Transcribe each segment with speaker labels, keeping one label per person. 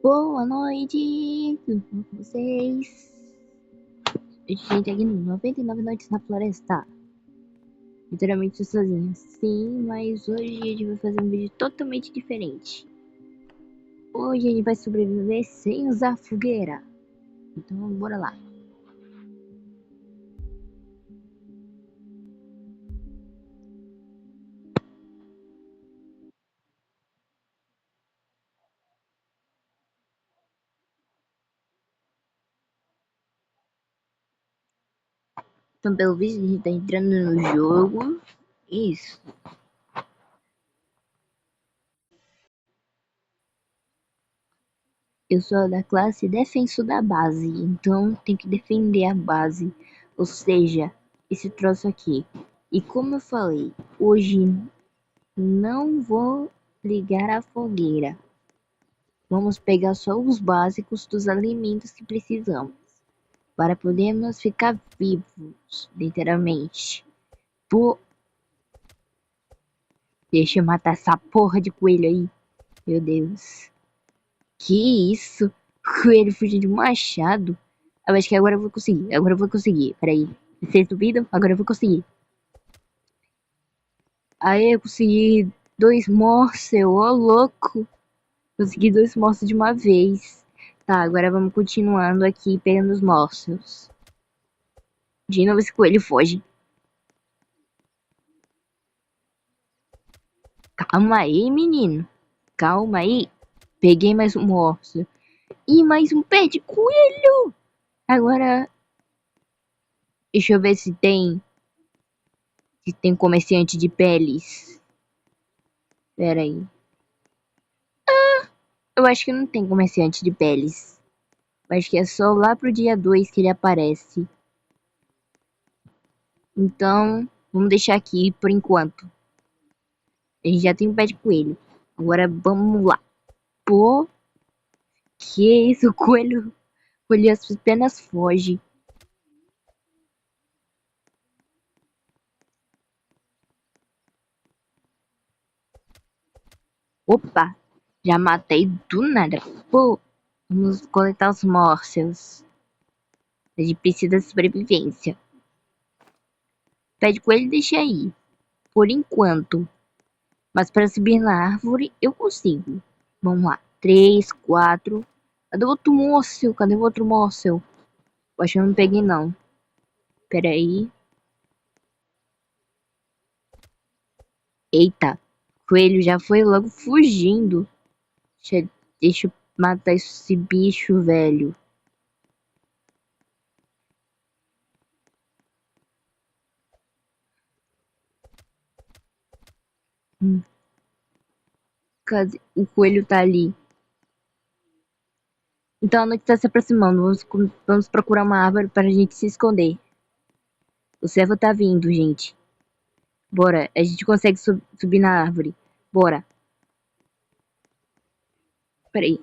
Speaker 1: Boa noite, tudo bom com vocês? Gente, aqui no 99 Noites na Floresta. Literalmente tô sozinha. Sim, mas hoje a gente vai fazer um vídeo totalmente diferente. Hoje a gente vai sobreviver sem usar fogueira. Então bora lá. Então pelo visto a gente tá entrando no jogo. Isso. Eu sou da classe defenso da base, então tem que defender a base, ou seja, esse troço aqui. E como eu falei, hoje não vou ligar a fogueira. Vamos pegar só os básicos dos alimentos que precisamos para podermos ficar vivos, literalmente. Pô, deixa eu matar essa porra de coelho aí. Meu Deus. Que isso? Coelho fugiu de um machado. Eu acho que agora eu vou conseguir. Agora eu vou conseguir. Peraí. Vocês duvidam? Agora eu vou conseguir. Aí eu consegui 2 morsel. Ô, louco. Consegui 2 morsels de uma vez. Tá, agora vamos continuando aqui pegando os morsels. De novo esse coelho foge. Calma aí, menino. Calma aí. Peguei mais um morsel. E mais um pé de coelho. Agora, deixa eu ver se tem comerciante de peles. Pera aí. Eu acho que não tem comerciante de peles. Eu acho que é só lá pro dia 2 que ele aparece. Então, vamos deixar aqui por enquanto. A gente já tem um pé de coelho. Agora vamos lá. Pô, que isso? O coelho apenas foge. Opa, já matei do nada. Pô, vamos coletar os morsels. A gente precisa de sobrevivência. Pé de coelho deixa aí. Por enquanto. Mas para subir na árvore eu consigo. Vamos lá. 3, 4. Cadê o outro morsel? Cadê o outro morsel? Eu acho que eu não peguei não. Pera aí. Eita. O coelho já foi logo fugindo. Deixa eu matar esse bicho, velho. Cadê? O coelho tá ali. Então a noite tá se aproximando. Vamos procurar uma árvore para a gente se esconder. O servo tá vindo, gente. Bora. A gente consegue subir na árvore. Bora. Peraí.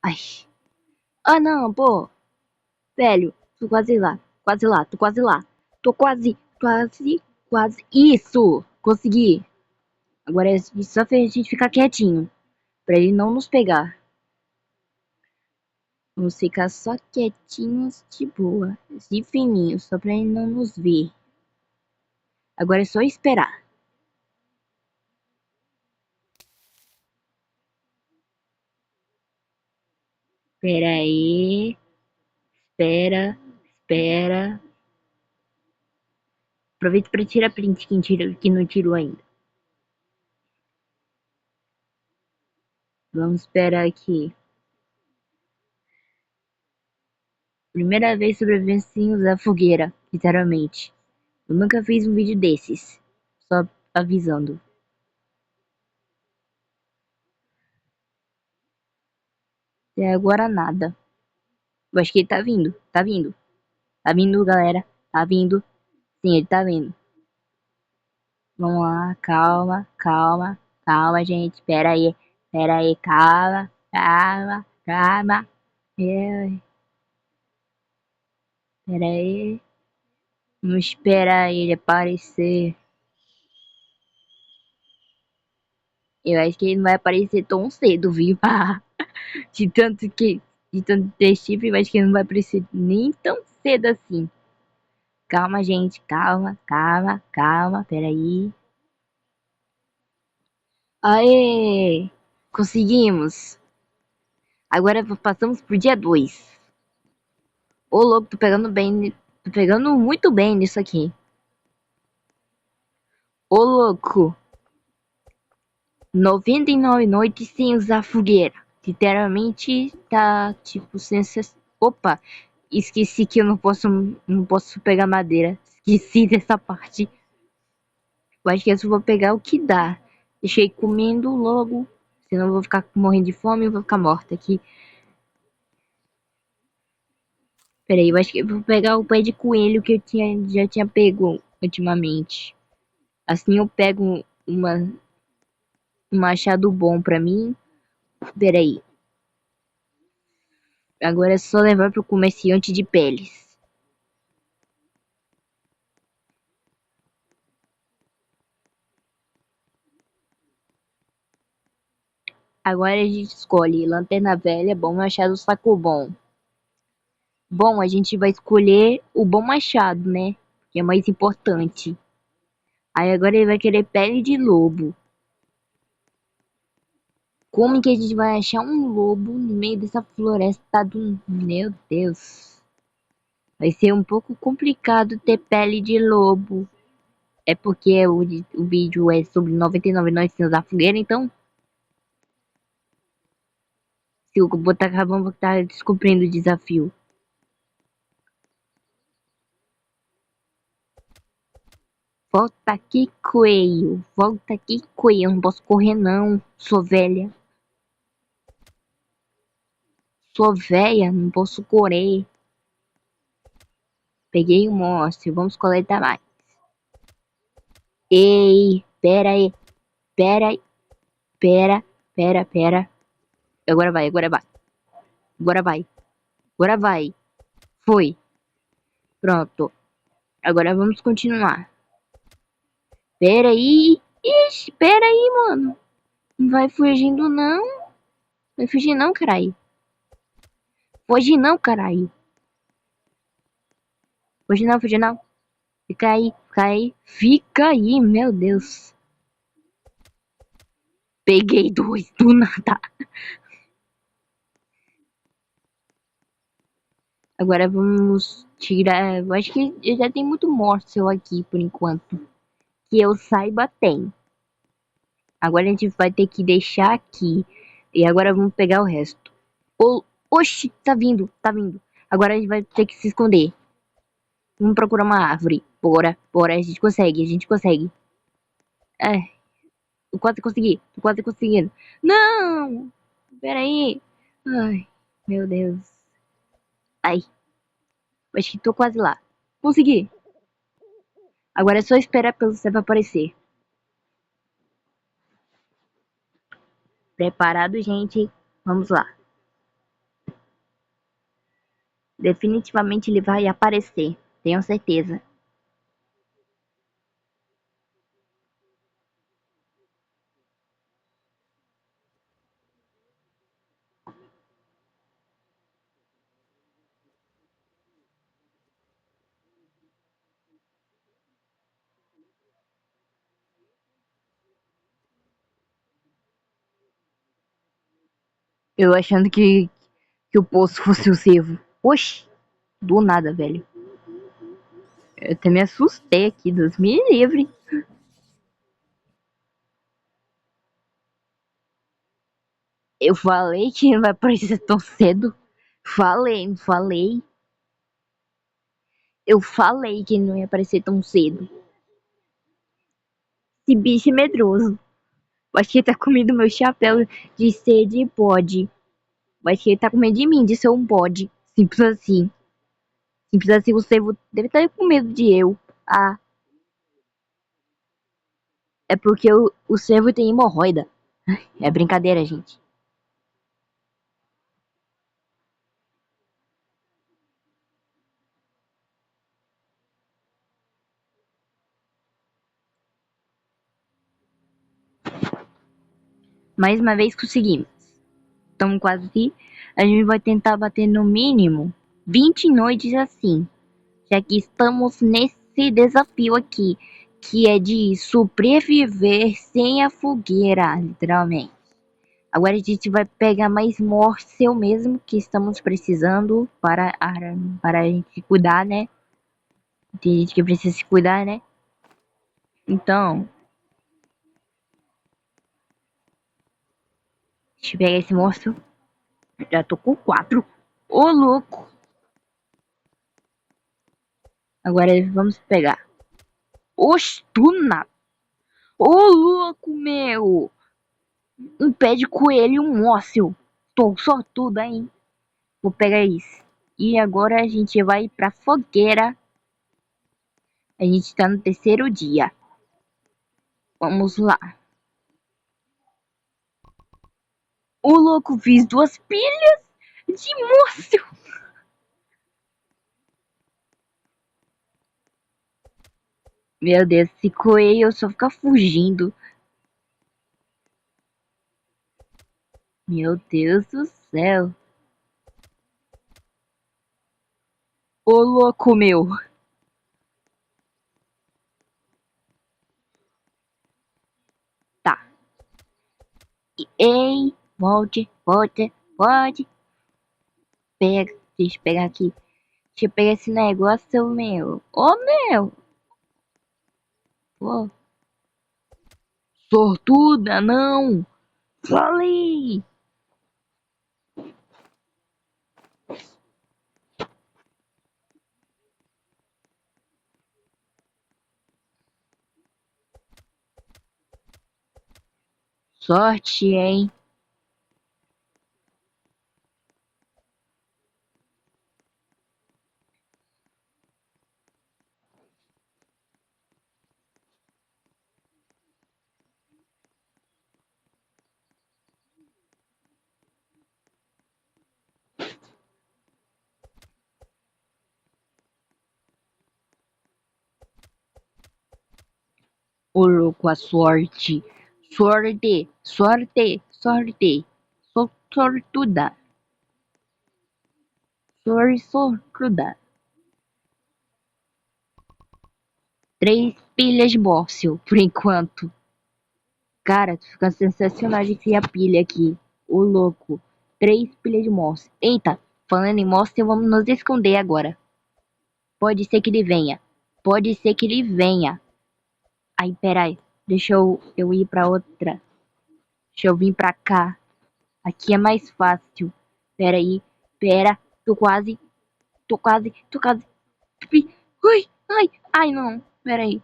Speaker 1: Ai. Ah, não, pô. Velho. Tô quase lá. Quase lá. Tô quase lá. Tô quase. Quase. Quase. Isso! Consegui. Agora é só a gente ficar quietinho. Pra ele não nos pegar. Vamos ficar só quietinhos de boa. De fininho. Só pra ele não nos ver. Agora é só esperar. Espera aí. Espera. Espera. Aproveita pra tirar print que não tirou ainda. Vamos esperar aqui. Primeira vez sobrevivendo sem usar fogueira, literalmente. Eu nunca fiz um vídeo desses. Só avisando. Até agora nada. Eu acho que ele tá vindo. Tá vindo. Tá vindo, galera. Tá vindo. Sim, ele tá vindo. Vamos lá. Calma, calma. Calma, gente. Pera aí. Pera aí. Calma. Calma. Calma. Pera aí. Vamos esperar ele aparecer. Eu acho que ele não vai aparecer tão cedo, viu? De tanto que. De tanto ter chifre, eu acho que não vai aparecer nem tão cedo assim. Calma, gente. Calma, calma, calma. Peraí. Aê! Conseguimos! Agora passamos pro dia 2. Ô, louco, tô pegando bem. Tô pegando muito bem nisso aqui. Ô, louco! 99 noites sem usar fogueira. Literalmente tá tipo Opa! Esqueci que eu não posso pegar madeira. Esqueci dessa parte. Eu acho que eu só vou pegar o que dá. Deixei comendo logo. Senão eu vou ficar morrendo de fome e vou ficar morta aqui. Peraí, eu acho que eu vou pegar o pé de coelho que já tinha pego ultimamente. Assim eu pego um machado bom pra mim. Peraí. Agora é só levar pro comerciante de peles. Agora a gente escolhe lanterna velha, bom machado, saco bom. Bom, a gente vai escolher o bom machado, né? Que é mais importante. Aí agora ele vai querer pele de lobo. Como que a gente vai achar um lobo no meio dessa floresta do... Meu Deus. Vai ser um pouco complicado ter pele de lobo. É porque o vídeo é sobre 99 noites sem usar fogueira, então se o Botafogo vai estar descobrindo o desafio. Volta aqui, coelho. Volta aqui, coelho. Eu não posso correr, não. Sou velha. Sou velha, não posso correr. Peguei um monstro. Vamos coletar mais. Ei, pera aí. Pera aí. Pera, pera, pera. Agora vai, agora vai. Agora vai. Agora vai. Foi. Pronto. Agora vamos continuar. Pera aí. Ixi, pera aí, mano. Não vai fugindo, não. Vai fugir, não, caralho. Foge não, caralho. Foge não, foge não. Fica aí, fica aí. Fica aí, meu Deus. Peguei dois do nada. Agora vamos tirar. Eu acho que já tem muito Morsel aqui por enquanto. Que eu saiba, tem. Agora a gente vai ter que deixar aqui. E agora vamos pegar o resto. Oxi, tá vindo, tá vindo. Agora a gente vai ter que se esconder. Vamos procurar uma árvore. Bora, bora, a gente consegue, a gente consegue. É, eu quase consegui, tô quase conseguindo. Não! Peraí. Ai, meu Deus. Ai, acho que tô quase lá. Consegui. Agora é só esperar pelo céu aparecer. Preparado, gente? Vamos lá. Definitivamente ele vai aparecer. Tenho certeza. Eu achando que o poço fosse o cervo. Oxi, do nada, velho. Eu até me assustei aqui, Deus me livre. Eu falei que não vai aparecer tão cedo. Falei, não falei. Eu falei que não ia aparecer tão cedo. Esse bicho é medroso. Acho que ele tá comendo meu chapéu de ser de bode. Acho que ele tá com medo de mim, de ser um bode. Simples assim. Simples assim, você deve estar com medo de eu. Ah, é porque o cervo tem hemorroida. É brincadeira, gente. Mais uma vez conseguimos. estamos quase. A gente vai tentar bater no mínimo 20 noites assim. Já que estamos nesse desafio aqui, que é de sobreviver sem a fogueira, literalmente. Agora a gente vai pegar mais morcel mesmo, que estamos precisando para a gente cuidar, né? Tem gente que precisa se cuidar, né? Então, deixa eu pegar esse morcel. Já tô com 4. Ô, louco! Agora vamos pegar. Oxe, tuna! Ô, louco, meu! Um pé de coelho e um ósseo. Tô sortudo, hein? Vou pegar isso. E agora a gente vai pra fogueira. A gente tá no terceiro dia. Vamos lá. Ô, louco, fiz 2 pilhas de moço. Meu Deus, esse coelho só fica fugindo. Meu Deus do céu. Ô, louco, meu. Tá. Ei, volte. Pega, deixa eu pegar aqui. Deixa eu pegar esse negócio, meu. Ô, meu. Pô. Sortuda, não. Falei. Sorte, hein. Ô, louco, a sorte. Sorte. Sou sortuda. Sou sortuda. 3 pilhas de bóssil, por enquanto. Cara, fica sensacional de criar pilha aqui. Ô, louco. 3 pilhas de monstro. Eita, falando em monstro, vamos nos esconder agora. Pode ser que ele venha. Pode ser que ele venha. Aí, peraí. Deixa eu ir pra outra. Deixa eu vir pra cá. Aqui é mais fácil. Peraí. Pera. Tô quase. Ui, ai, não. Peraí.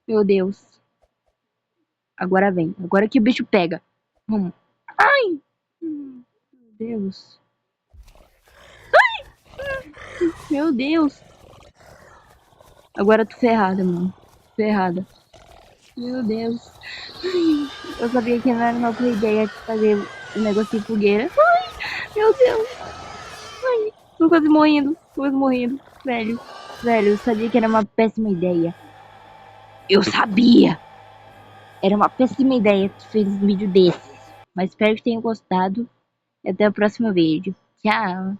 Speaker 1: Meu Deus. Agora vem. Agora que o bicho pega. Vamos. Ai. Meu Deus. Meu Deus. Agora eu tô ferrada, mano. Ferrada. Meu Deus. Ai, eu sabia que não era uma boa ideia de fazer o negócio de fogueira. Ai, meu Deus. Ai, tô quase morrendo. Velho, eu sabia que era uma péssima ideia. Eu sabia! Era uma péssima ideia que fez um vídeo desses. Mas espero que tenham gostado. E até o próximo vídeo. Tchau!